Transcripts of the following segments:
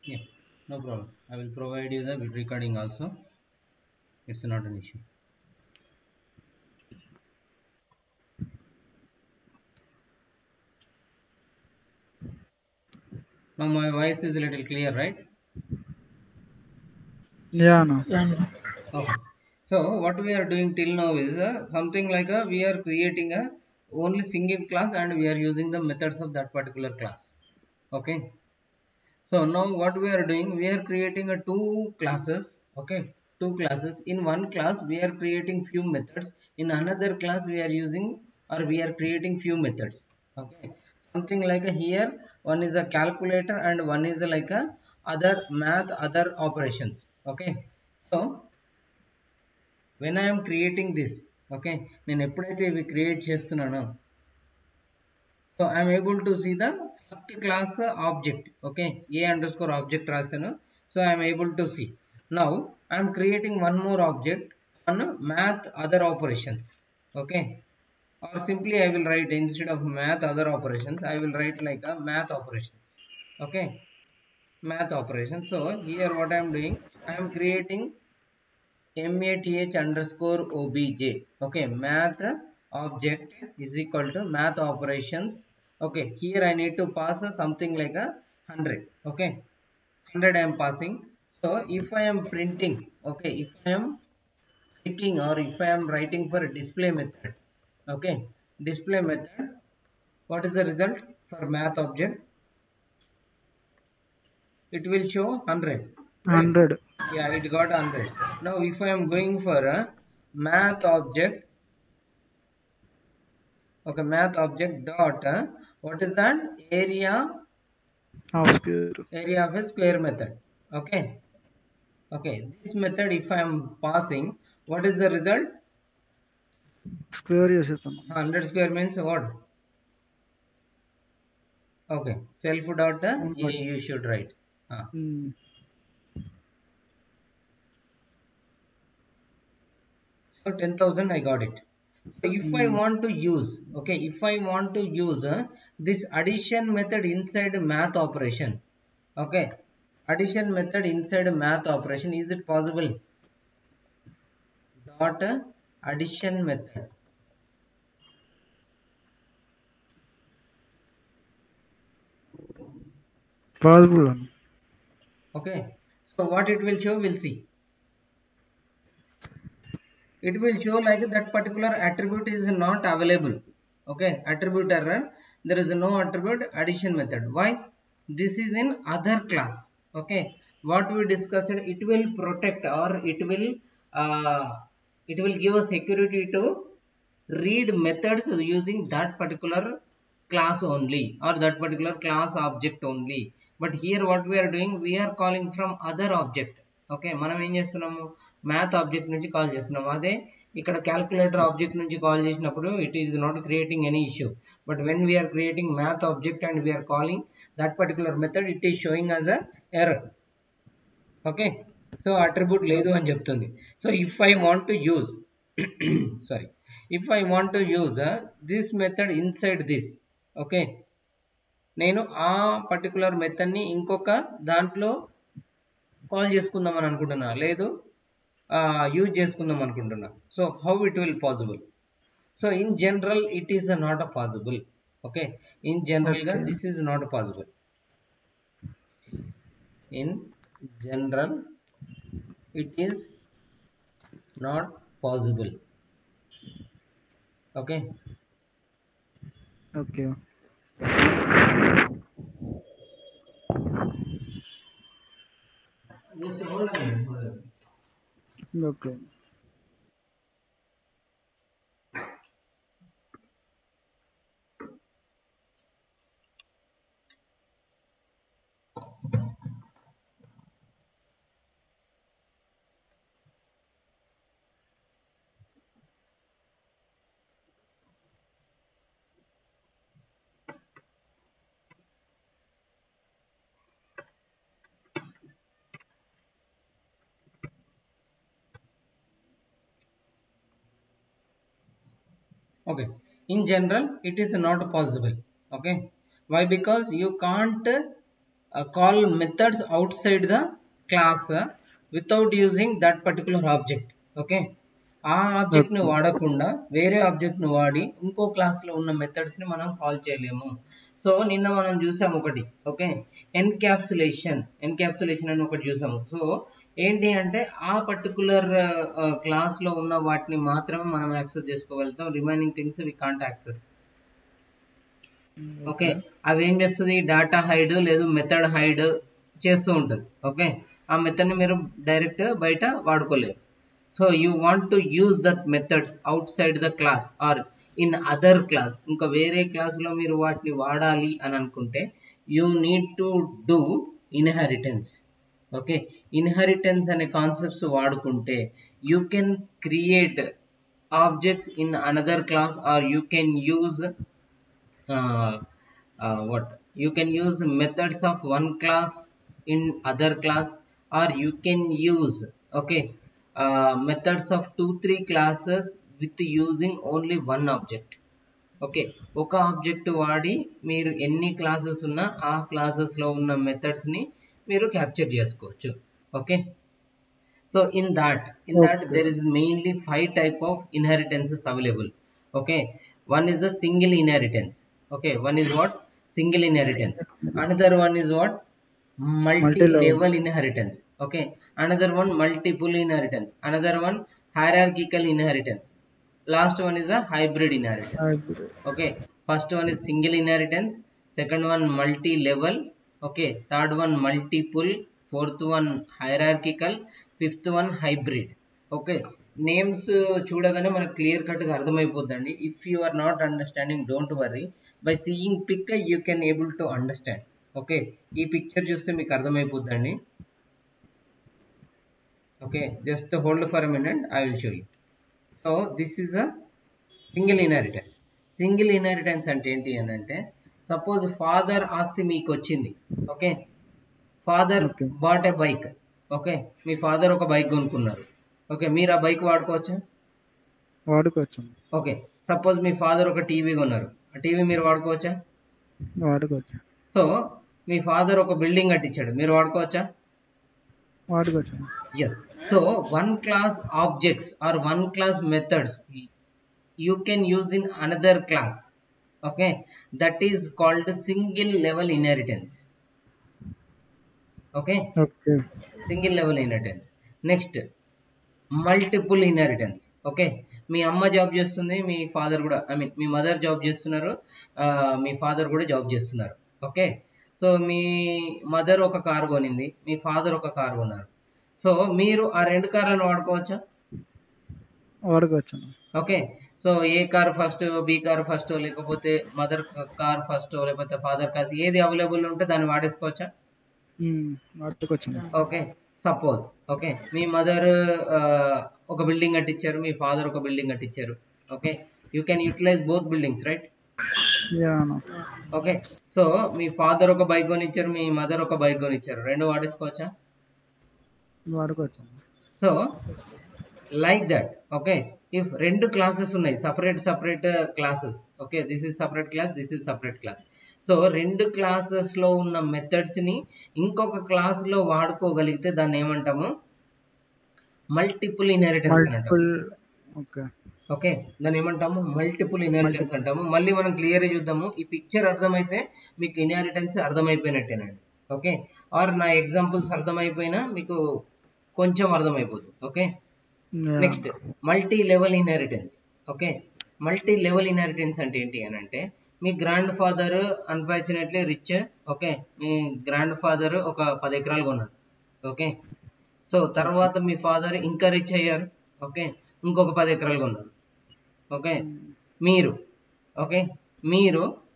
Yeah, no problem. I will provide you the recording also. It's not an issue. Now my voice is a little clear, right? Yeah, no. Yeah, no. Okay. So what we are doing till now is something like we are creating a only single class and we are using the methods of that particular class. Okay. So now what we are doing, we are creating a two classes. Okay. Two classes. In one class we are creating few methods. In another class we are using or we are creating few methods. Okay. Something like here one is a calculator and one is like a other math other operations. Okay. So when I am creating this, okay, నేను ఎప్పుడైతే ఇవి create చేస్తున్నానో so I'm able to see the first class object okay A underscore object ఆబ్జెక్ట్ రాశాను so I'm able to see now I'm creating one more object on math other operations okay or simply I will write instead of math other operations I will write like a math operations okay math operations so here what I am doing I am creating math underscore obj okay math object is equal to math operations okay here I need to pass something like a 100 okay 100 I am passing so if I am printing okay if I am clicking or if I am writing for a display method okay display method what is the result for math object it will show 100 correct 100. yeah it got 100 now if I am going for a math object okay math object dot what is that Half square. area of a square method okay okay this method if I am passing what is the result Square చేసేస్తాను. 100 square means what okay self dot you should write so 10,000 I got it so if I want to use okay if I want to use this addition method inside math operation okay addition method inside math operation is it possible dot addition method possible అని. okay so what it will show we'll see it will show like that particular attribute is not available okay attribute error there is no attribute addition method why this is in other class okay what we discussed it will protect or uh, it will give a security to read methods using that particular class only or that particular class object only but here what we are doing we are calling from other object okay మనం ఏం చేస్తున్నాము math object నుంచి call చేస్తున్నాము అదే ఇక్కడ calculator object నుంచి call చేసినప్పుడు it is not creating any issue but when we are creating math object and we are calling that particular method it is showing as a error okay so attribute లేదు అని చెప్తుంది so if I want to use sorry if I want to use this method inside this okay నేను ఆ particular మెథడ్ని ఇంకొక దాంట్లో call చేసుకుందాం అని అనుకుంటున్నా లేదు యూజ్ చేసుకుందాం అనుకుంటున్నా so how it will possible so in general it is not a possible okay in general గా this is not possible in general it is not possible okay okay okay okay in general it is not possible okay why because you can't call methods outside the class without using that particular object. Okay, ఆ ఆబ్జెక్ట్ని okay. వాడకుండా వేరే ఆబ్జెక్ట్ని వాడి ఇంకో క్లాస్లో ఉన్న మెథడ్స్ని మనం call చేయలేము. So నిన్న మనం చూసాము ఒకటి, ఓకే, ఎన్క్యాప్సులేషన్ అని ఒకటి చూసాము. సో ఏంటి అంటే ఆ పర్టికులర్ క్లాస్లో ఉన్న వాటిని మాత్రమే మనం యాక్సెస్ చేసుకోగలుగుతాం, remaining things we can't access. Okay, అవి ఏం చేస్తుంది, డేటా హైడ్ లేదు మెథడ్ హైడ్ చేస్తూ ఉంటుంది. ఓకే, ఆ మెథడ్ని మీరు డైరెక్ట్ బయట వాడుకోలేరు. So you want to use that methods outside the class or in other class, ఇంకా వేరే క్లాస్లో మీరు వాటిని వాడాలి అని అనుకుంటే you need to do inheritance. Okay, inheritance అనే కాన్సెప్ట్స్ వాడుకుంటే you can create objects in another class or you can use what you can use methods of one class in other class, or you can use, okay, methods of 2-3 classes with using only one object. Okay, ఒక object వాడి మీరు ఎన్ని classes ఉన్నా ఆ క్లాసెస్లో ఉన్న మెథడ్స్ని మీరు capture చేసుకోవచ్చు. Okay, so in that there is mainly 5 type of inheritances available. Okay, one is the single inheritance. Okay, one is what, single inheritance. Another one is what, multi-level inheritance. Okay, another one multiple inheritance. Another one hierarchical inheritance. Last one is a hybrid inheritance. Okay, first one is single inheritance, second one multi-level, okay, third one multiple, fourth one hierarchical, fifth one hybrid. Okay, names చూడగానే మనకు clear కట్గా అర్థమైపోద్దండి. If you are not understanding, don't worry, by seeing pic you can able to understand. Okay, ఈ picture చూస్తే మీకు అర్థమైపోద్దండి. Okay, just hold for a minute, I will show you. So this is a single inheritance. Single inheritance అంటే ఏంటి అని అంటే, suppose father ఆస్తి మీకు వచ్చింది. Okay, father bought a bike. Okay, మీ ఫాదర్ ఒక బైక్ కొనుక్కున్నారు. ఓకే, మీరు ఆ బైక్ వాడుకోవచ్చా? వాడుకోవచ్చు. ఓకే, సపోజ్ మీ ఫాదర్ ఒక టీవీ కొన్నారు, ఆ టీవీ మీరు వాడుకోవచ్చా? వాడుకోవచ్చు. సో మీ ఫాదర్ ఒక బిల్డింగ్ కట్టించాడు, మీరు వాడుకోవచ్చా? వాడుకోవచ్చు. Yes. So one class objects or one class methods you can use in another class. Okay, that is called single level inheritance. Okay, single level inheritance. Next, multiple inheritance. Okay, మీ అమ్మ job చేస్తుంది, మీ father కూడా, I mean మీ mother job చేస్తున్నారు, మీ father కూడా job చేస్తున్నారు. ఓకే, సో మీ మదర్ ఒక కార్ కొనింది, మీ ఫాదర్ ఒక కార్ కొన్నారు. సో మీరు ఆ రెండు కార్లను వాడుకోవచ్చా? వాడుకోవచ్చు. Okay, so A car first, B car first, లేకపోతే మదర్ కార్ ఫస్ట్, లేకపోతే ఫాదర్ కార్, ఏది అవైలబుల్ ఉంటే దాన్ని వాడేసుకోవచ్చా? వాడుకోవచ్చు. ఓకే, సపోజ్ ఓకే మీ మదర్ ఒక బిల్డింగ్ కట్టించారు, మీ ఫాదర్ ఒక బిల్డింగ్ కట్టించారు. Okay, you can utilise both buildings, right? Okay, so మీ ఫాదర్ ఒక బైక్ కొనిచ్చారు, మీ మదర్ ఒక బైక్ కొనిచ్చారు, రెండు వాడేసుకోవచ్చా? వాడుకోవచ్చు. So like that. Okay, if రెండు క్లాసెస్ ఉన్నాయి, separate classes. Okay, this is separate class, this is separate class. So రెండు క్లాసెస్లో ఉన్న మెథడ్స్ని ఇంకొక క్లాస్లో వాడుకోగలిగితే దాన్ని ఏమంటాము, మల్టిపుల్ ఇన్హెరిటెన్స్ అని అంటాము. ఓకే, దాన్ని ఏమంటాము, మల్టిపుల్ ఇన్హెరిటెన్స్ అంటాము. మళ్ళీ మనం క్లియర్గా చూద్దాము. ఈ పిక్చర్ అర్థమైతే మీకు ఇన్హెరిటెన్స్ అర్థమైపోయినట్టేనండి. ఓకే, ఆర్ నా ఎగ్జాంపుల్స్ అర్థమైపోయినా మీకు కొంచెం అర్థమైపోతుంది. Okay, next multi level inheritance. Okay, multi level inheritance అంటే ఏంటి అని అంటే, మీ grandfather unfortunately rich. Okay, మీ గ్రాండ్ ఫాదర్ ఒక 10 ఎకరాలు కొన్నారు. ఓకే, సో తర్వాత మీ ఫాదర్ ఇంకా రిచ్ అయ్యారు. ఓకే, ఇంకొక 10 ఎకరాలు కొన్నారు. ఓకే, మీరు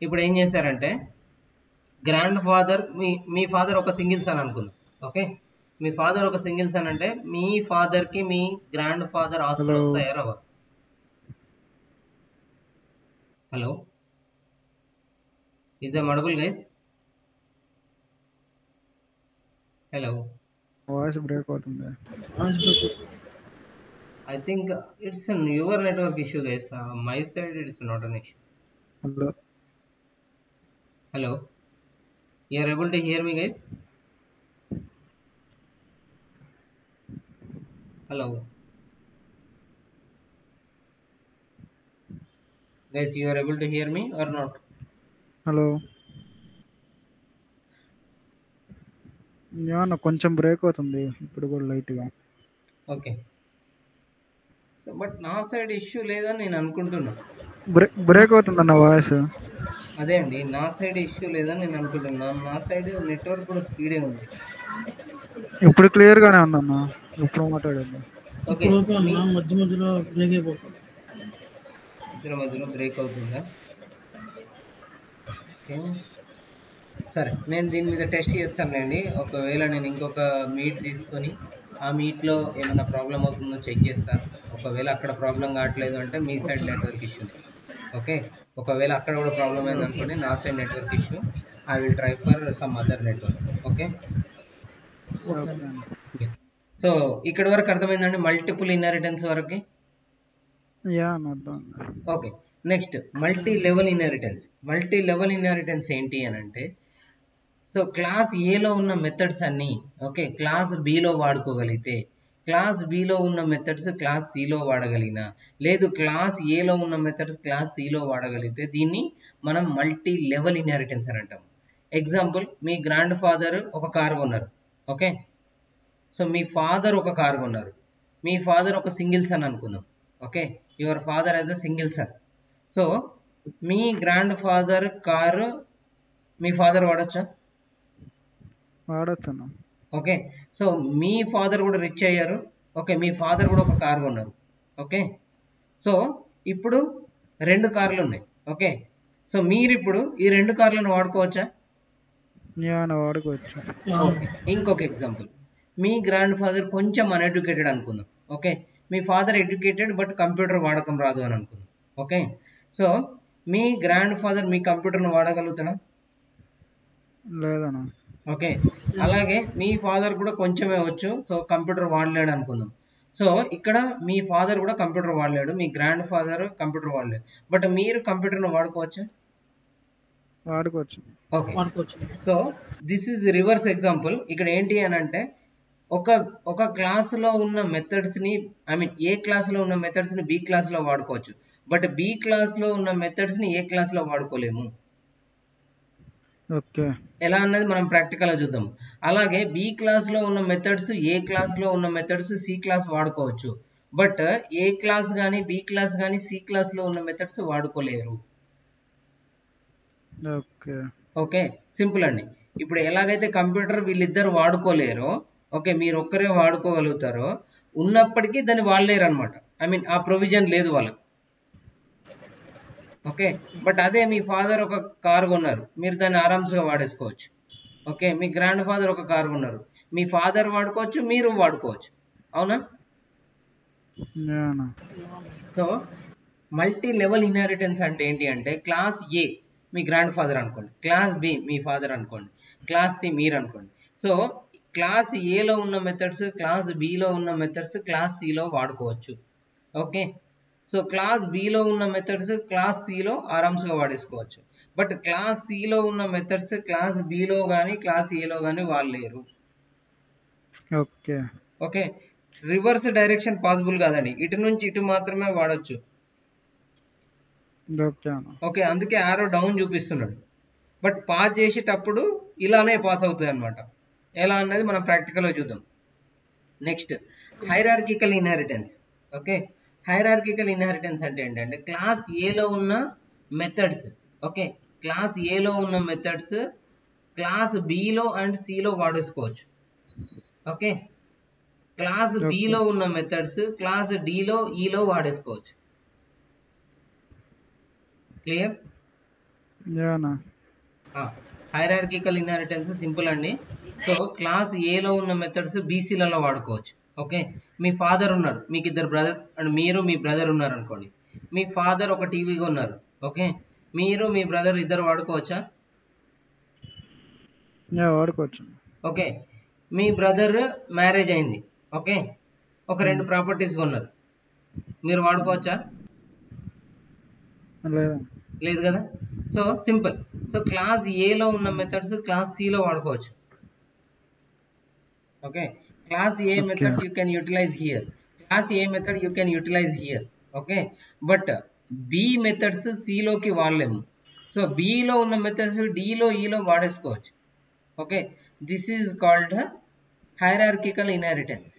ఇప్పుడు ఏం చేశారంటే, గ్రాండ్ ఫాదర్, మీ ఫాదర్ ఒక సింగిల్ సన్ అనుకుందాం. ఓకే, మీ ఫాదర్ ఒక సింగిల్ సన్ అంటే మీ ఫాదర్ కి మీ గ్రాండ్ ఫాదర్ ఆస్తులు వస్తాయా రావా? Hello, is I'm audible guys? Hello, voice break అవుతుంది. I think it's your network issue guys, my side it's not an issue. Hello, hello, You are able to hear me, guys? Hello, guys. You are able to hear me or not? Hello. అన్న కొంచెం break అవుతుంది ఇప్పుడు కూడా లైట్గా. Okay. So but నా side issue లేదని నేను అనుకుంటున్నా. బ్రేక్ అవుతుంది అన్న వాయిస్. అదే అండి, నా సైడ్ ఇష్యూ లేదని నేను అనుకుంటున్నా. నా సైడ్ నెట్వర్క్ కూడా స్పీడే ఉంది. ఇప్పుడు క్లియర్ గానే ఉందన్న. ఇప్పుడు మాట్లాడండి. ఓకే. మధ్య మధ్యలో బ్రేక్ అయిపోతుంది. మధ్యలో బ్రేక్ అవుతుందా? ఓకే, సరే. నేను దీని మీద టెస్ట్ చేస్తానులేండి. ఒకవేళ నేను ఇంకొక మీట్ తీసుకొని ఆ మీట్లో ఏమైనా ప్రాబ్లం అవుతుందో చెక్ చేస్తాను. ఒకవేళ అక్కడ ప్రాబ్లం కావట్లేదు అంటే మీ సైడ్ నెట్వర్క్ ఇష్యూనే. ఓకే, ఒకవేళ అక్కడ కూడా ప్రాబ్లం అయింది అనుకోండి, నా side network issue. I will try for some other network. Okay. So ఇక్కడ వరకు అర్థమైందండి, మల్టిపుల్ ఇన్హెరిటెన్స్ వరకు. యా అన్న అర్థం. Okay, next multi level inheritance. Multi level inheritance ఏంటి అని అంటే, సో క్లాస్ ఏలో ఉన్న మెథడ్స్ అన్ని ఓకే క్లాస్ బిలో వాడుకోగలిగితే, క్లాస్ బిలో ఉన్న మెథడ్స్ క్లాస్ సిలో వాడగలిగిన, లేదు క్లాస్ ఏలో ఉన్న మెథడ్స్ క్లాస్ సిలో వాడగలిగితే దీన్ని మనం మల్టీ లెవెల్ ఇన్హెరిటెన్స్ అని అంటాం. ఎగ్జాంపుల్, మీ గ్రాండ్ ఫాదర్ ఒక కార్ కొన్నారు. ఓకే, సో మీ ఫాదర్ ఒక కార్ కొన్నారు. మీ ఫాదర్ ఒక సింగిల్ సన్ అనుకుందాం. Okay, your father as a single son. So మీ గ్రాండ్ ఫాదర్ కారు మీ ఫాదర్ వాడచ్చా? వాడచ్చు అన్న. ఓకే, సో మీ ఫాదర్ కూడా రిచ్ అయ్యారు. ఓకే, మీ ఫాదర్ కూడా ఒక కార్ కొన్నారు. ఓకే, సో ఇప్పుడు 2 కార్లు ఉన్నాయి. ఓకే, సో మీరు ఇప్పుడు ఈ 2 కార్లను వాడుకోవచ్చా? యా అన్న వాడుకోవచ్చు. ఓకే, ఇంకొక ఎగ్జాంపుల్, మీ గ్రాండ్ ఫాదర్ కొంచెం అన్ఎడ్యుకేటెడ్ అనుకుందాం. ఓకే, మీ ఫాదర్ ఎడ్యుకేటెడ్ బట్ కంప్యూటర్ వాడకం రాదు అని అనుకుందాం. ఓకే, సో మీ గ్రాండ్ ఫాదర్ మీ కంప్యూటర్ను వాడగలుగుతాడా? లేదన్నా. ఓకే, అలాగే మీ ఫాదర్ కూడా కొంచెమే వచ్చు, సో కంప్యూటర్ వాడలేడు అనుకుందాం. సో ఇక్కడ మీ ఫాదర్ కూడా కంప్యూటర్ వాడలేడు, మీ గ్రాండ్ ఫాదర్ కంప్యూటర్ వాడలేడు, బట్ మీరు కంప్యూటర్ను వాడుకోవచ్చా? వాడుకోవచ్చు. Okay, so this is reverse example. ఇక్కడ ఏంటి అని అంటే, ఒక క్లాసులో ఉన్న మెథడ్స్ని, ఐ మీన్ ఏ క్లాసులో ఉన్న మెథడ్స్ని బి క్లాస్లో వాడుకోవచ్చు, బట్ బి క్లాస్లో ఉన్న మెథడ్స్ని ఏ క్లాస్లో వాడుకోలేము. ఓకే, ఎలా అన్నది మనం ప్రాక్టికల్గా చూద్దాం. అలాగే బి క్లాస్లో ఉన్న మెథడ్స్ ఏ క్లాస్లో ఉన్న మెథడ్స్ సి క్లాస్ వాడుకోవచ్చు, బట్ ఏ క్లాస్ కానీ బి క్లాస్ కానీ సి క్లాస్లో ఉన్న మెథడ్స్ వాడుకోలేరు. ఓకే, ఓకే, సింపుల్ అండి. ఇప్పుడు ఎలాగైతే కంప్యూటర్ వీళ్ళిద్దరు వాడుకోలేరో, ఓకే మీరు ఒక్కరే వాడుకోగలుగుతారో, ఉన్నప్పటికీ దాన్ని వాడలేరు అనమాట. ఐ మీన్ ఆ ప్రొవిజన్ లేదు వాళ్ళకి. ఓకే, బట్ అదే మీ ఫాదర్ ఒక కారు కొన్నారు, మీరు దాన్ని ఆరామ్స్గా వాడేసుకోవచ్చు. ఓకే, మీ గ్రాండ్ ఫాదర్ ఒక కారు కొన్నారు, మీ ఫాదర్ వాడుకోవచ్చు, మీరు వాడుకోవచ్చు. అవునా? సో మల్టీ లెవెల్ ఇన్హెరిటెన్స్ అంటే ఏంటి అంటే, క్లాస్ ఏ మీ గ్రాండ్ ఫాదర్ అనుకోండి, క్లాస్ బి మీ ఫాదర్ అనుకోండి, క్లాస్ సి మీరు అనుకోండి. సో క్లాస్ ఏలో ఉన్న మెథడ్స్ క్లాస్ బిలో ఉన్న మెథడ్స్ క్లాస్ సిలో వాడుకోవచ్చు. ఓకే, సో క్లాస్ బిలో ఉన్న మెథడ్స్ క్లాస్ సిలో ఆరామ్స్గా వాడేసుకోవచ్చు, బట్ క్లాస్ సిలో ఉన్న మెథడ్స్ క్లాస్ బిలో కానీ క్లాస్ ఏలో కానీ వాడలేరు. Okay, okay, reverse direction possible కాదండి, ఇటు నుంచి ఇటు మాత్రమే వాడచ్చు. ఓకే, అందుకే ఆరో డౌన్ చూపిస్తున్నాడు, బట్ పాస్ చేసేటప్పుడు ఇలానే పాస్ అవుతుంది అనమాట. ఎలా అన్నది మనం ప్రాక్టికల్గా చూద్దాం. Next hierarchical inheritance. Okay, hierarchical inheritance అంటే ఏంటంటే, క్లాస్ ఏలో ఉన్న మెథడ్స్, ఓకే క్లాస్ ఏలో ఉన్న మెథడ్స్ క్లాస్ బిలో అండ్ సిలో వాడేసుకోవచ్చు. ఓకే, క్లాస్ బిలో ఉన్న మెథడ్స్ క్లాస్ డిలో ఈలో వాడేసుకోవచ్చు. క్లియర్? హైరార్కికల్ ఇన్హెరిటెన్స్ సింపుల్ అండి. సో క్లాస్ ఏలో ఉన్న మెథడ్స్ బీసీలలో వాడుకోవచ్చు. ఓకే, మీ ఫాదర్ ఉన్నారు, మీకు 2 బ్రదర్ అండ్ మీరు మీ బ్రదర్ ఉన్నారు అనుకోండి. మీ ఫాదర్ ఒక టీవీగా ఉన్నారు. ఓకే, మీరు మీ బ్రదర్ ఇద్దరు వాడుకోవచ్చా? వాడుకోవచ్చు. ఓకే, మీ బ్రదర్ మ్యారేజ్ అయింది. ఓకే, ఒక 2 ప్రాపర్టీస్ కొన్నారు, మీరు వాడుకోవచ్చా? లేదు కదా. So simple. సో క్లాస్ ఏలో ఉన్న మెథడ్స్ క్లాస్ సిలో వాడుకోవచ్చు. Okay, class A okay methods you can utilize here, class A method you can utilize here. Okay, but B methods సిలోకి వాడలేము. సో బిలో ఉన్న మెథడ్స్ డిలో ఈలో వాడేసుకోవచ్చు. Okay, this is called hierarchical inheritance.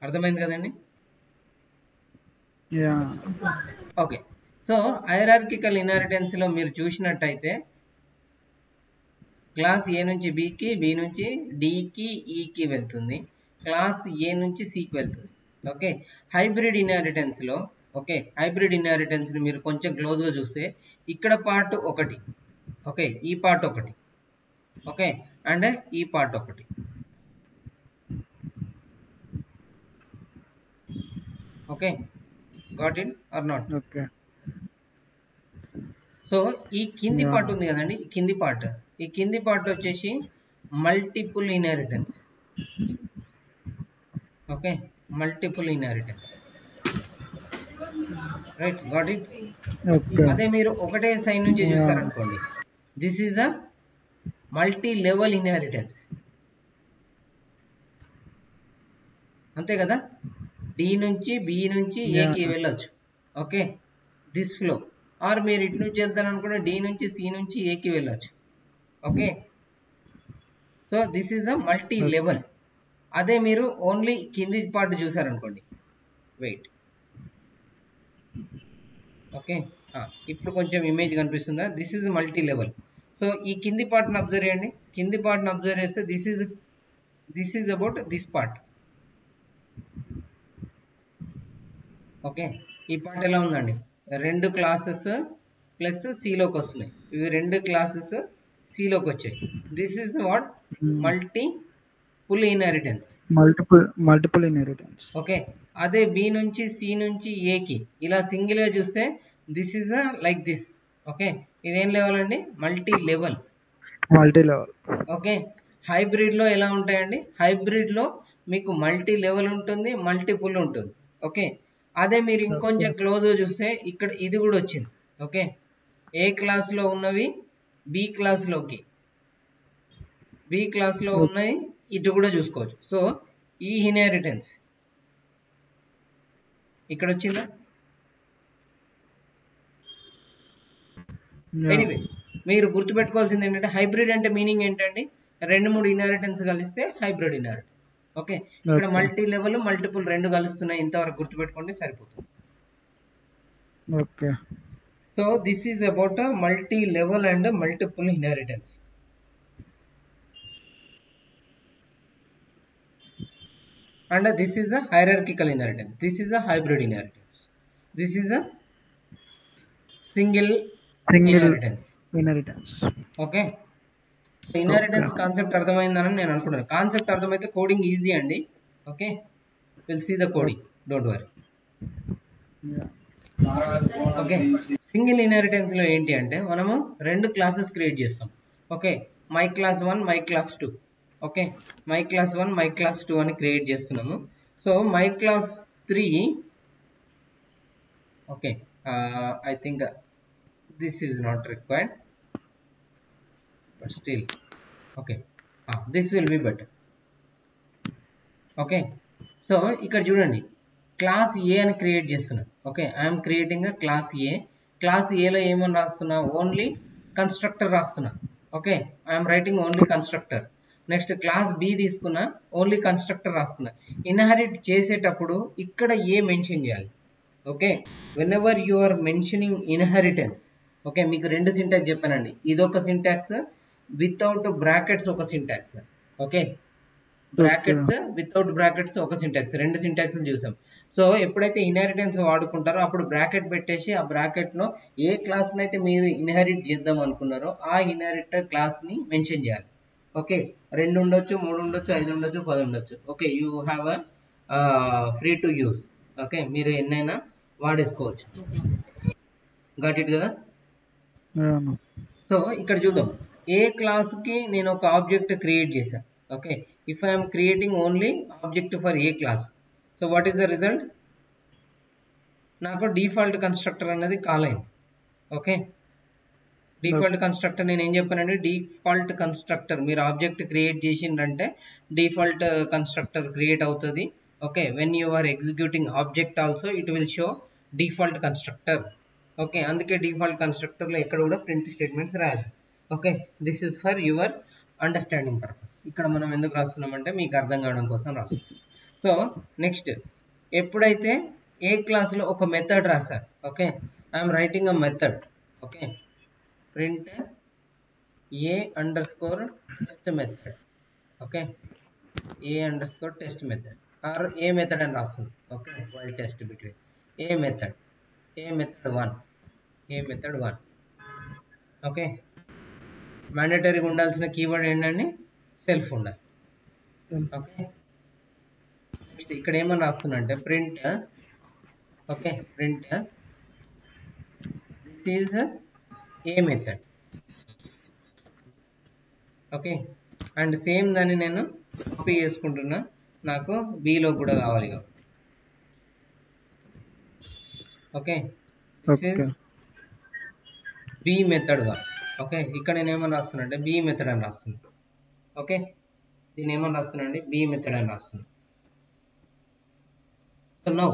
అర్థమైంది కదండి? Yeah okay, so hierarchical inheritance లో మీరు చూసినట్టయితే క్లాస్ ఏ నుంచి బికి, బి నుంచి డికి, ఈకి వెళ్తుంది, క్లాస్ ఏ నుంచి సికి వెళ్తుంది. ఓకే, హైబ్రిడ్ ఇన్హెరిటెన్స్ లో, ఓకే, హైబ్రిడ్ ఇన్హెరిటెన్స్ ని మీరు కొంచెం క్లోజ్ గా చూస్తే ఇక్కడ పార్ట్ ఒకటి, ఓకే, ఈ పార్ట్ ఒకటి, ఓకే, అండ్ ఈ పార్ట్ ఒకటి. Okay, got it or not? Okay so ఈ కింది యా పార్ట్ ఉంది కదండి, ఈ కింది పార్ట్ వచ్చేసి multiple inheritance. Okay, multiple inheritance, right, got it? Okay అదే మీరు ఒకటే సైన్ నుంచి యా చూసారనుకోండి, this is a multi level inheritance. అంతే కదా, డి నుంచి బి నుంచి యా ఏకి వెళ్ళొచ్చు. Okay, this flow. ఆర్ మీరు ఇటు నుంచి వెళ్తారనుకుంటే డి నుంచి సి నుంచి ఏకి వెళ్ళొచ్చు. Okay, so this is a multi okay level. అదే మీరు ఓన్లీ కింది పార్ట్ చూసారనుకోండి, వెయిట్, ఓకే, ఇప్పుడు కొంచెం ఇమేజ్ కనిపిస్తుందా? This is multi level. So ఈ కింది పార్ట్ని అబ్జర్వ్ చేయండి, కింది పార్ట్ని అబ్జర్వ్ చేస్తే this is about this part. Okay, ఈ పార్ట్ ఎలా ఉందండి? రెండు క్లాసెస్ ప్లస్ సిలోకి వస్తున్నాయి, ఇవి రెండు క్లాసెస్ సిలోకి వచ్చాయి. This is what multiple inheritance. Multiple inheritance. Okay, అదే బి నుంచి సి నుంచి ఏకి ఇలా సింగిల్ గా చూస్తే this is like this. Okay, ఇదేం లెవెల్ అండి? Multi level. Multi level. Okay, hybrid లో ఎలా ఉంటాయండి? హైబ్రిడ్ లో మీకు మల్టీ లెవెల్ ఉంటుంది, మల్టిపుల్ ఉంటుంది. ఓకే, అదే మీరు ఓకే ఇంకొంచెం క్లోజ్ గా చూస్తే ఇక్కడ ఇది కూడా వచ్చింది. ఓకే, ఏ క్లాస్ లో ఉన్నవి బి క్లాస్ లోకి, బి క్లాస్ లో ఉన్నాయి ఇటు కూడా చూసుకోవచ్చు. సో ఈ ఇన్హెరిటెన్స్ ఇక్కడ వచ్చిందా? యా ఎనీవే, మీరు గుర్తుపెట్టుకోవాల్సింది ఏంటంటే హైబ్రిడ్ అంటే మీనింగ్ ఏంటండి? రెండు మూడు ఇన్హెరిటెన్స్ కలిస్తే హైబ్రిడ్ ఇన్హెరిటెన్స్. ఓకే, ఇక్కడ ఓకే మల్టీ లెవెల్ మల్టిపుల్ రెండు కలుస్తున్నాయి, ఇంతవరకు గుర్తుపెట్టుకోండి సరిపోతుంది. Okay so this is about multi level and multiple inheritance. And this is a hierarchical inheritance, this is a hybrid inheritance, this is a single single inheritance. Inheritance. Okay, okay inheritance concept అర్థమైందని నేను అనుకుంటున్నాను. Concept అర్థమైతే coding easy అండి. Okay, will see the coding, don't worry. Yeah okay, single inheritance లో ఏంటి అంటే మనము రెండు క్లాసెస్ క్రియేట్ చేస్తాం. Okay, my class 1 my class 2. Okay, my class 1 my class 2 అని క్రియేట్ చేస్తున్నాము. So my class 3, okay, I think this is not required but still okay, this will be better. Okay, so ఇక్కడ చూడండి, class A అని create చేస్తున్నాను. Okay, I'm creating class A. Class ఏలో ఏమని రాస్తున్నా? Only constructor రాస్తున్నా. Okay, I'm writing only constructor. Next class B తీసుకున్నా, only constructor రాస్తున్నా. ఇన్హెరిట్ చేసేటప్పుడు ఇక్కడ ఏ మెన్షన్ చేయాలి? Okay, whenever you are mentioning inheritance, okay, మీకు రెండు సింటాక్స్ చెప్పానండి. ఇదొక సింటాక్స్, వితౌట్ బ్రాకెట్స్ ఒక syntax. Okay, brackets without brackets ఒక సింటాక్స్, రెండు సింటాక్స్ చూసాం. సో ఎప్పుడైతే ఇన్హెరిటెన్స్ వాడుకుంటారో అప్పుడు బ్రాకెట్ పెట్టేసి ఆ బ్రాకెట్ లో ఏ క్లాస్ అయితే మీరు ఇన్హెరిట్ చేద్దాం అనుకున్నారో ఆ ఇన్హెరిటర్ క్లాస్ ని మెన్షన్ చేయాలి. ఓకే, 2 ఉండొచ్చు, 3 ఉండొచ్చు, 5 ఉండొచ్చు, 10 ఉండొచ్చు. Okay, you have free to use. Okay, మీరు ఎన్నైనా వాడేసుకోవచ్చు. గాట్ ఇట్ కదా? సో ఇక్కడ చూద్దాం, ఏ క్లాస్ కి నేను ఒక ఆబ్జెక్ట్ క్రియేట్ చేశాను. Okay, if I'm creating only object for a class, so what is the result? నాకు డిఫాల్ట్ కన్స్ట్రక్టర్ అనేది కాల్ అయింది. ఓకే. డిఫాల్ట్ కన్స్ట్రక్టర్ నేను ఏం చెప్పానండి, డిఫాల్ట్ కన్స్ట్రక్టర్ మీరు ఆబ్జెక్ట్ క్రియేట్ చేసిందంటే డిఫాల్ట్ కన్స్ట్రక్టర్ క్రియేట్ అవుతుంది. Okay, when you are executing object also it will show default constructor. Okay, అందుకే డిఫాల్ట్ కన్స్ట్రక్టర్లో ఎక్కడ కూడా ప్రింట్ స్టేట్మెంట్స్ రాదు. Okay, this is for your understanding purpose. ఇక్కడ మనం ఎందుకు రాస్తున్నామంటే మీకు అర్థం కావడం కోసం రాస్తున్నాం. సో నెక్స్ట్, ఎప్పుడైతే ఏ క్లాస్లో ఒక మెథడ్ రాశారు, okay, I'm writing a method. Okay, print A underscore score test method. Okay, A underscore score test method or A method అని రాస్తుంది. ఓకే, వైల్ టెస్ట్ బిట్వీన్ ఏ మెథడ్ 1. ఓకే, మ్యాండేటరీగా ఉండాల్సిన కీవర్డ్ ఏంటండి, self ఉండాలి. Okay, next ఇక్కడ ఏమని రాస్తున్నా అంటే print, okay, print this is A method. Okay, and same దాన్ని నేను కాపీ చేసుకుంటున్నా, నాకు బిలో కూడా కావాలి కాబట్టి. Okay, this is B method 1. Okay, ఇక్కడ నేను ఏమని రాస్తున్నా అంటే బి మెథడ్ అని రాస్తున్నా. ఓకే, దీన్ని ఏమని రాస్తున్నా అండి, బి మెథడ్ అని రాస్తున్నా. సో నౌ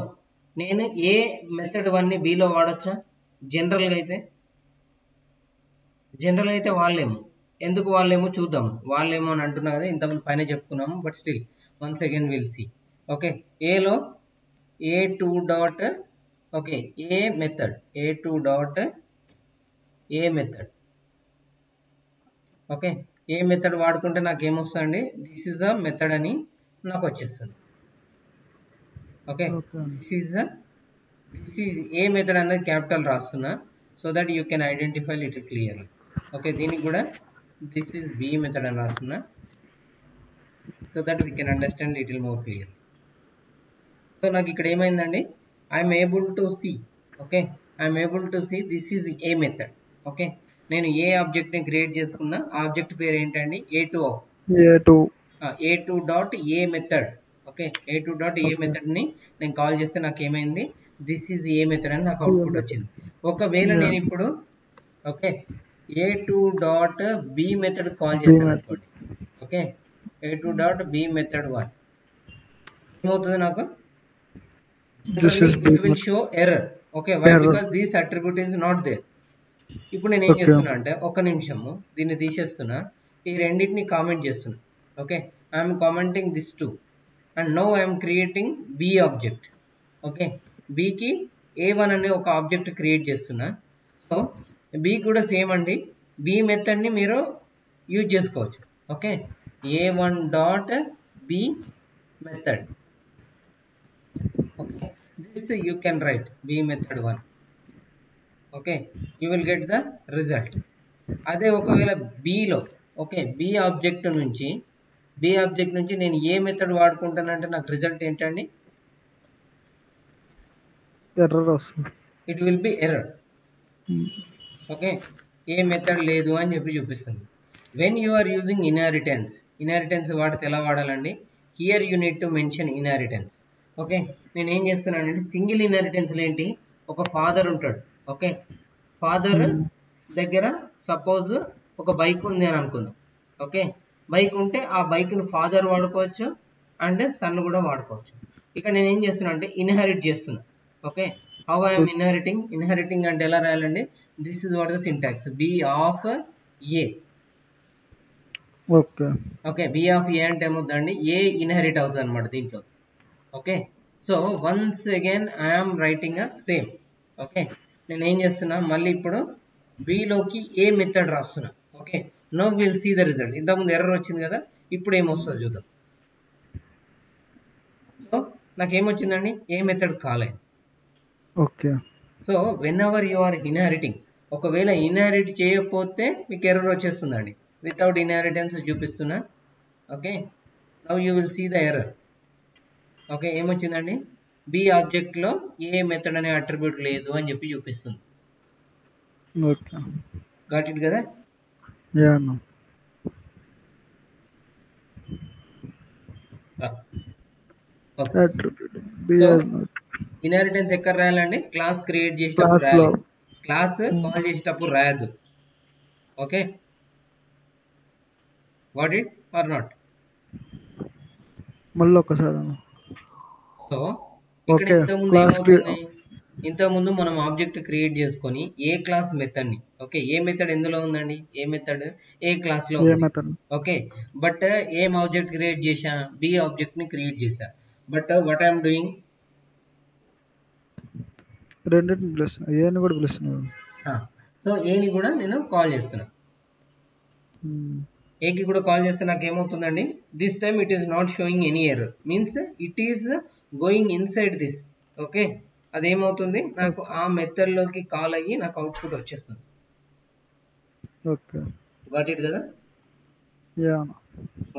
నేను ఏ మెథడ్ 1ని బిలో వాడచ్చా? జనరల్గా అయితే వాళ్ళేమో, ఎందుకు వాళ్ళేమో చూద్దాం. వాళ్ళేమో అని అంటున్నా కదా, ఇంతకుముందు పైన చెప్పుకున్నాము, but still once again will see. Okay, ఏలో A2 dot, okay, A method A2 dot A method. Okay, A method వాడుకుంటే నాకు ఏమొస్తుందండి, దిస్ ఈజ్ అ మెథడ్ అని నాకు వచ్చేస్తుంది. Okay, this is A method అనేది క్యాపిటల్ రాస్తున్నా, so that you can identify little clear. Okay, దీనికి కూడా దిస్ ఈజ్ బి మెథడ్ అని రాస్తున్నా, so that we can understand little more clear. So నాకు ఇక్కడ ఏమైందండి, I'm able to see. Okay, I'm able to see this is A method. Okay, నేను ఏ ఆబ్జెక్ట్ని క్రియేట్ చేసుకున్నా, ఆబ్జెక్ట్ పేరు ఏంటండి, A2 dot A method. Okay, A2 dot A మెథడ్ని నేను కాల్ చేస్తే నాకు ఏమైంది, దిస్ ఈజ్ ఏ మెథడ్ అని నాకు అవుట్పుట్ వచ్చింది. ఒకవేళ నేను ఇప్పుడు okay A2 dot B method call చేస్తాను అనుకోండి. Okay, A2 dot B method 1 ఏమవుతుంది నాకు, it will show error. Okay, why, because this attribute is not there. ఇప్పుడు నేను ఏం చేస్తున్నా అంటే ఒక్క నిమిషము దీన్ని తీసేస్తున్నా, ఈ రెండింటిని కామెంట్ చేస్తున్నా. Okay, I'm commenting this 2 and now I'm creating B object. Okay, బికి A1 అనే ఒక ఆబ్జెక్ట్ క్రియేట్ చేస్తున్నా. సో బి కూడా సేమ్ అండి, బి మెథడ్ని మీరు యూజ్ చేసుకోవచ్చు. Okay, A1 dot B method. Okay, this you can write B method 1. Okay, you will get the result. అదే ఒకవేళ బిలో, ఓకే, బి ఆబ్జెక్ట్ నుంచి నేను ఏ మెథడ్ వాడుకుంటానంటే నాకు రిజల్ట్ ఏంటండి, ఎర్రర్ వస్తుంది, it will be error. Okay, A method లేదు అని చెప్పి చూపిస్తుంది. When you are using inheritance వాడితే ఎలా వాడాలండి, here you need to mention inheritance. Okay, నేను ఏం చేస్తున్నానంటే సింగిల్ ఇన్హెరిటెన్స్లో ఏంటి, ఒక ఫాదర్ ఉంటాడు. ఓకే, ఫాదర్ దగ్గర సపోజ్ ఒక బైక్ ఉంది అని అనుకుందాం. ఓకే, బైక్ ఉంటే ఆ బైక్ను ఫాదర్ వాడుకోవచ్చు అండ్ సన్ కూడా వాడుకోవచ్చు. ఇక్కడ నేను ఏం చేస్తున్నా అంటే ఇన్హెరిట్ చేస్తున్నా. ఓకే, హౌ ఐఎమ్ ఇన్హెరిటింగ్ అంటే ఎలా రాయాలండి, this is what the syntax, B of A. Okay, B of A అంటే ఏమవుతుందండి, ఏ ఇన్హెరిట్ అవుతుంది అనమాట దీంట్లో. Okay, so once again I'm writing a same. Okay, నేను ఏం చేస్తున్నా, మళ్ళీ ఇప్పుడు బిలోకి ఏ మెథడ్ రాస్తున్నా. Okay, no will see the result. ఇంతకుముందు ఎర్రర్ వచ్చింది కదా, ఇప్పుడు ఏమొస్తుందో చూద్దాం. సో నాకు ఏమొచ్చిందండి, ఏ మెథడ్ కాలేదు. Okay, so whenever you are inheriting, ఒకవేళ ఇన్హెరిట్ చేయకపోతే మీకు ఎర్రర్ వచ్చేస్తుందండి. వితౌట్ ఇన్హెరిటెన్స్ చూపిస్తున్నా. Okay, now you will see the error. Okay, ఏమొచ్చిందండి, బి ఆబ్జెక్ట్లో ఏ మెథడ్ అనే అట్రిబ్యూట్ లేదు అని చెప్పి చూపిస్తుంది. గాట్ ఇట్ కదా. ఇన్హెరిటెన్స్ ఎక్కడ రాయాలండి, క్లాస్ క్రియేట్ చేసినప్పుడు రాయాలి. క్లాస్ కాల్ చేసేటప్పుడు రాయద్దు. Okay, what it or not? మళ్ళీ ఒకసారి అన్న. సో ఇక్కడ ఓకే ఇంతకుముందు క్లాస్ ఏమవుతుంది, ఇంతకుముందు మనం ఆబ్జెక్ట్ క్రియేట్ చేసుకొని ఏ క్లాస్ మెథడ్ని, ఓకే ఏ మెథడ్ ఎందులో ఉందండి, ఏ మెథడ్ ఏ క్లాస్లో ఏ ఉంది. మెథడ్ ఓకే, బట్ ఏం ఆబ్జెక్ట్ క్రియేట్ చేశా, బి ఆబ్జెక్ట్ని క్రియేట్ చేశా. బట్ వాట్ ఐఎమ్ డూయింగ్, రెండింటిని పిలుస్తున్నా, ఏని కూడా పిలుస్తున్నాడు. సో ఏని కూడా నేను కాల్ చేస్తున్నా, ఏకి కూడా కాల్ చేస్తే నాకు ఏమవుతుందండి, this time it is not showing any error, means it is going inside this. Okay, అదేమవుతుంది నాకు ఆ మెథడ్లోకి కాల్ అయ్యి నాకు అవుట్పుట్ వచ్చేస్తుంది. ఓకే గాట్ ఇట్ కదా. Yeah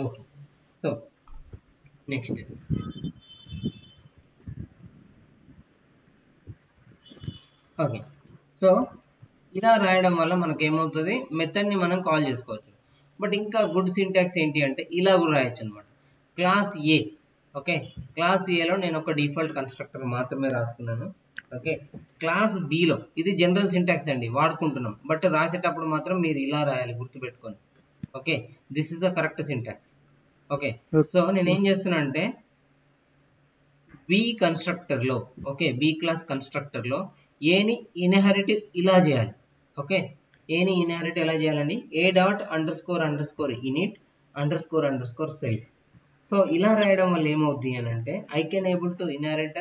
okay, so next okay, so ఇలా రాయడం వల్ల మనకి ఏమవుతుంది, మెథడ్ని మనం కాల్ చేసుకోవచ్చు. బట్ ఇంకా గుడ్ సింటాక్స్ ఏంటి అంటే ఇలా కూడా రాయొచ్చు అనమాట. క్లాస్ ఏ, ఓకే క్లాస్ ఏలో నేను ఒక డిఫాల్ట్ కన్స్ట్రక్టర్ మాత్రమే రాసుకున్నాను. ఓకే, క్లాస్ బిలో ఇది జనరల్ సింటాక్స్ అండి వాడుకుంటున్నాం, బట్ రాసేటప్పుడు మాత్రం మీరు ఇలా రాయాలి, గుర్తుపెట్టుకోండి. Okay, this is the correct syntax. Okay, so నేను ఏం చేస్తున్నా అంటే బి కన్స్ట్రక్టర్లో, ఓకే బి క్లాస్ కన్స్ట్రక్టర్లో ఏని ఇన్హెరిట్ ఇలా చేయాలి. ఓకే, ఏని ఇన్హెరిట్ ఎలా చేయాలండి, A dot underscore init underscore self. So ఇలా రాయడం వల్ల ఏమవుద్ది అని అంటే I can able to inherit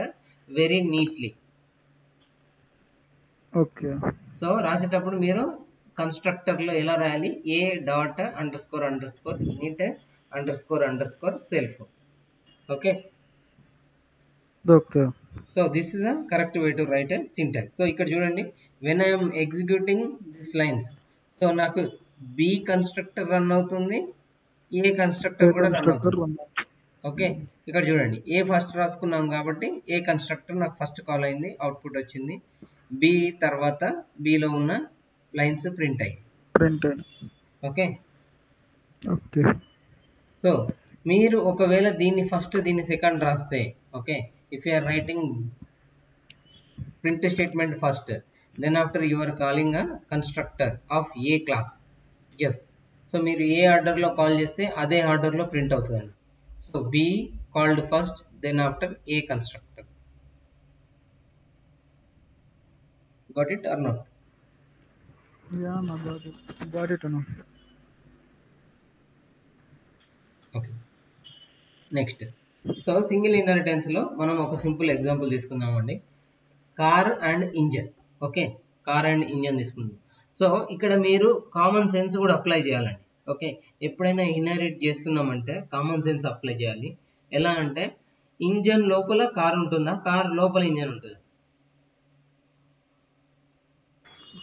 very neatly. Okay, so రాసేటప్పుడు మీరు కన్స్ట్రక్టర్లో ఎలా రాయాలి, A dot underscore init underscore self. Okay, okay so this is a correct way to write a syntax. So ఇక్కడ చూడండి, when I'm executing this lines, so నాకు B constructor run అవుతుంది, A constructor కూడా run అవుతుంది. Okay, ఇక్కడ చూడండి A first రాసుకున్నాం కాబట్టి ఏ కన్స్ట్రక్టర్ నాకు ఫస్ట్ కాల్ అయింది, అవుట్పుట్ వచ్చింది. బి తర్వాత బిలో ఉన్న లైన్స్ ప్రింట్ అయ్యాయి. ఓకే ఓకే సో మీరు ఒకవేళ దీన్ని ఫస్ట్ దీన్ని సెకండ్ రాస్తే, okay if you are writing print statement first, then after you are calling a constructor of A class. Yes, so మీరు ఏ ఆర్డర్లో కాల్ చేస్తే అదే ఆర్డర్లో ప్రింట్ అవుతుందండి. So B called first, then after A constructor. Got it or not? Yeah నా got it అన్న. Okay, next so single ఇన్హెరిటెన్స్లో మనం ఒక సింపుల్ ఎగ్జాంపుల్ తీసుకుందామండి, car and engine. Okay, car and engine తీసుకుందాం. సో ఇక్కడ మీరు కామన్ సెన్స్ కూడా అప్లై చేయాలండి. ఓకే, ఎప్పుడైనా ఇన్హెరిట్ చేస్తున్నామంటే కామన్ సెన్స్ అప్లై చేయాలి. ఎలా అంటే ఇంజన్ లోపల కార్ ఉంటుందా, కార్ లోపల ఇంజన్ ఉంటుందా?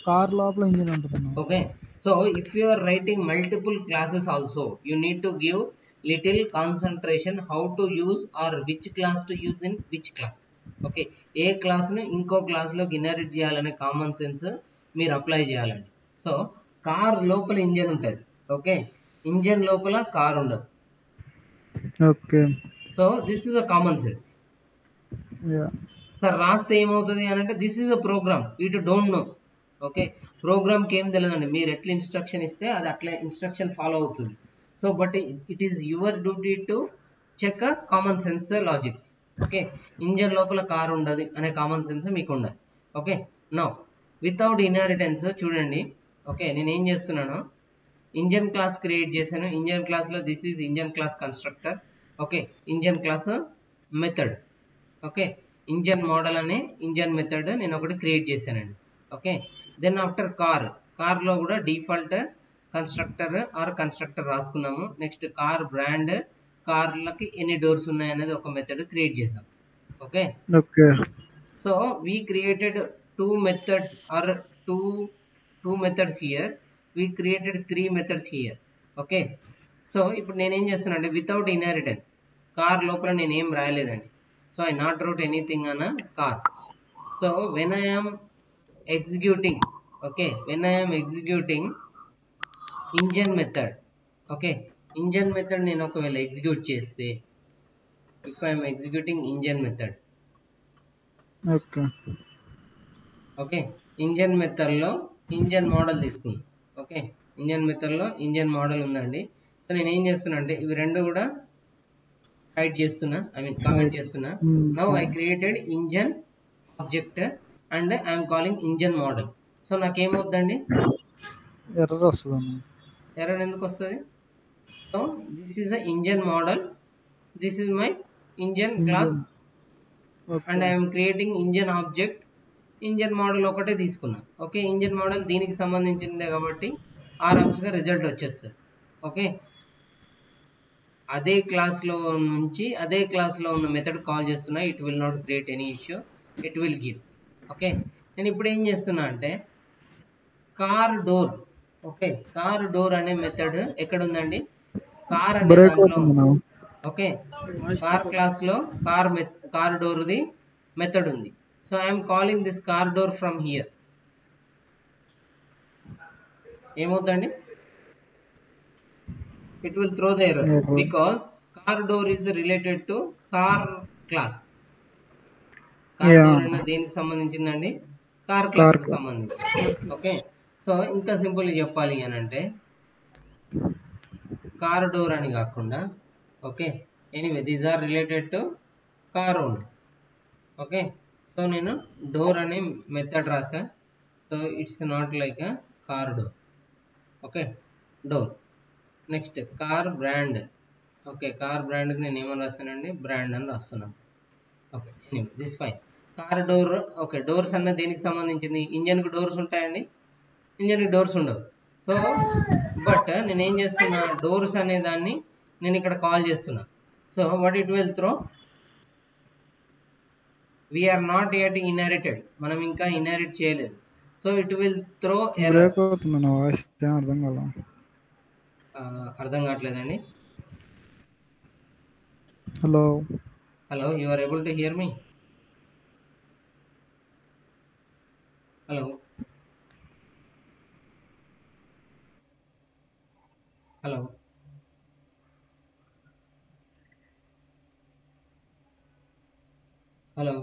కార్ లోపల ఇంజిన్ ఉంటుంది. Okay, so if you are writing multiple classes also you need to give little concentration how to use or which class to use in which class. Okay, A క్లాస్ను ఇంకో క్లాస్లోకి inherit చేయాలనే common sense మీరు apply చేయాలండి. So car లోపల engine ఉంటుంది, okay engine లోపల car ఉండదు. Okay, so this is a common sense. Sir రాస్తే ఏమవుతుంది అని అంటే this is a program, it don't know. Okay, ప్రోగ్రామ్కి ఏం తెలియదండి, మీరు ఎట్లా ఇన్స్ట్రక్షన్ ఇస్తే అది అట్లా ఇన్స్ట్రక్షన్ ఫాలో అవుతుంది. So but it is your duty to check uh common sense logics. Okay, engine లోపల కార్ ఉండదు అనే కామన్ సెన్స్ మీకు ఉండాలి. ఓకే, నౌ వితౌట్ ఇన్హెరిటెన్స్ చూడండి. ఓకే, నేను ఏం చేస్తున్నాను, ఇంజన్ క్లాస్ క్రియేట్ చేశాను. ఇంజన్ క్లాస్లో this is engine class constructor. Okay, engine class method. Okay, engine model అనే ఇంజన్ మెథడ్ నేను ఒకటి క్రియేట్ చేశానండి. ఓకే, దెన్ ఆఫ్టర్ కార్లో కూడా డిఫాల్ట్ కన్స్ట్రక్టర్ రాసుకున్నాము. నెక్స్ట్ కార్ బ్రాండ్, కార్లకి ఎన్ని డోర్స్ ఉన్నాయి అనేది ఒక మెథడ్ క్రియేట్ చేసాం. Okay okay, so we created two methods or two methods here, we created 3 methods here. Okay, so ఇప్పుడు నేనేం చేస్తున్నా అంటే వితౌట్ ఇన్హెరిటెన్స్ కార్ లోపల నేను ఏం రాయలేదండి. So I not wrote anything on a car. So when I am executing, okay when I am executing engine method, okay engine method నేను ఒకవేళ ఎగ్జిక్యూట్ చేస్తే, if I'm executing engine method, okay okay engine మెథడ్లో engine model తీసుకున్నాం. Okay, engine మెథడ్లో engine model ఉందండి. So నేను ఏం చేస్తున్నా అంటే ఇవి రెండు కూడా హైడ్ చేస్తున్నా, ఐ మీన్ కామెంట్ చేస్తున్నా. Now I created engine object and I'm calling engine model. So నాకేమవుతుందండి, ఎర్రర్ వస్తుందన్న. ఎర్రర్ ఎందుకు వస్తుంది? So this is a engine model, this is my engine class and I'm creating engine object. Engine model ఒకటే తీసుకున్నా. Okay, engine model దీనికి సంబంధించిందే కాబట్టి ఆరామ్స్గా result వచ్చేస్తుంది. ఓకే, అదే క్లాస్లో నుంచి అదే క్లాస్లో ఉన్న మెథడ్ కాల్ చేస్తున్నా. It will not create any issue, it will give. Okay, నేను ఇప్పుడు ఏం చేస్తున్నా అంటే car door. Okay, car door అనే మెథడ్ ఎక్కడ ఉందండి? కార్ అనే బ్రేక్ దాంట్లో. అవుతుందన్న. ఓకే, కార్ క్లాస్లో కార్ డోర్ది మెథడ్ ఉంది. So I'm calling this car door from here. ఏమవుతుందండి? It will throw the error because car door is related to car class. Car door అన్న దేనికి సంబంధించిందండి? కార్ క్లాస్ కి సంబంధించి. ఓకే, సో ఇంకా simple చెప్పాలి అని అంటే కార్ డోర్ అని కాకుండా, okay, anyway these are related to car only. Okay, so నేను డోర్ అనే మెథడ్ రాసా. So it's not like a car door. Okay, door. Next car brand. Okay, car బ్రాండ్కి నేను ఏమని రాస్తానండి? బ్రాండ్ అని రాస్తున్నాను. Okay, anyway this fine. Car door. Okay, doors అన్న దేనికి సంబంధించింది? ఇంజన్కి డోర్స్ ఉంటాయండి, ఇంజన్కి డోర్స్ ఉండవు. సో బట్ నేను ఏం చేస్తున్నా, డోర్స్ అనే దాన్ని నేను ఇక్కడ కాల్ చేస్తున్నా. So what it will throw, we're not yet inherited, మనం ఇంకా ఇన్హెరిట్ చేయలేదు. So it will throw error. Break అవుతుందన్న, వాయిస్ ఏం అర్థం కాల. అర్థం కావట్లేదండి. Hello hello, you are able to hear me? Hello hello hello